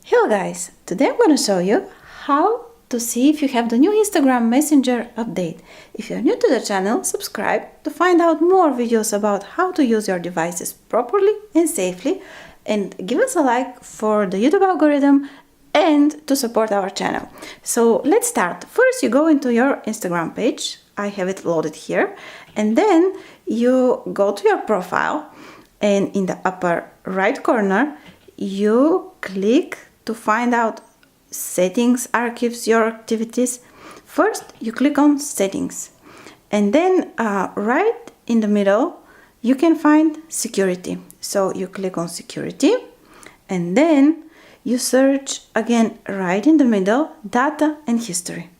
Hello guys, today I'm going to show you how to see if you have the new Instagram Messenger update. If you're new to the channel, subscribe to find out more videos about how to use your devices properly and safely, and give us a like for the YouTube algorithm and to support our channel. So let's start. First you go into your Instagram page. I have it loaded here, and then you go to your profile, and in the upper right corner you click to find out settings, archives, your activities. First you click on settings, and then right in the middle you can find security. So you click on security, and then you search again right in the middle, data and history.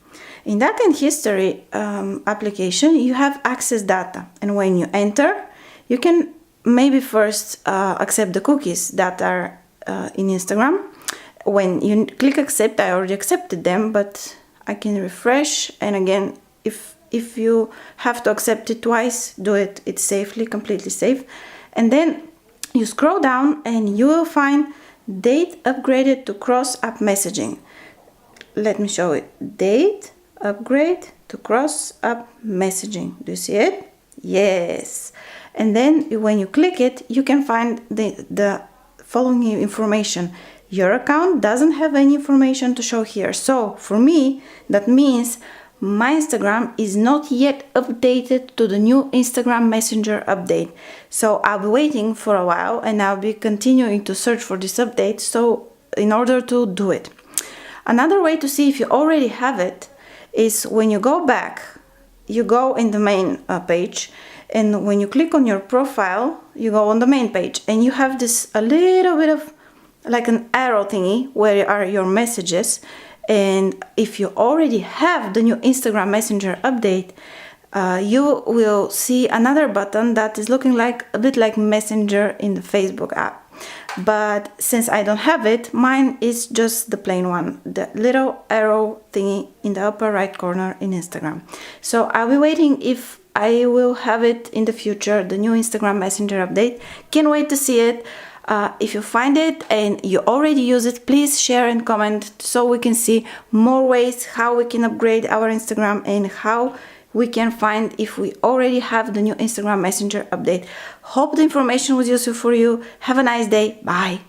In data and history application you have access data, and when you enter you can maybe first accept the cookies that are in Instagram. When you click accept, I already accepted them, but I can refresh, and again if you have to accept it twice, do it. It's safely, completely safe. And then you scroll down and you will find date upgraded to cross-app messaging. Let me show it. Date upgrade to cross-app messaging. Do you see it? Yes. And then when you click it, you can find the following information. Your account doesn't have any information to show here. So for me, that means my Instagram is not yet updated to the new Instagram Messenger update. So I'll be waiting for a while, and I'll be continuing to search for this update, so in order to do it. Another way to see if you already have it is when you go back, you go in the main page, and when you click on your profile, you go on the main page, and you have this a little bit of like an arrow thingy where are your messages. And if you already have the new Instagram Messenger update, you will see another button that is looking like a bit like Messenger in the Facebook app. But since I don't have it, mine is just the plain one, the little arrow thingy in the upper right corner in Instagram. So I'll be waiting if I will have it in the future, the new Instagram Messenger update. Can't wait to see it. If you find it and you already use it, please share and comment so we can see more ways how we can upgrade our Instagram and how we can find if we already have the new Instagram Messenger update. Hope the information was useful for you. Have a nice day. Bye.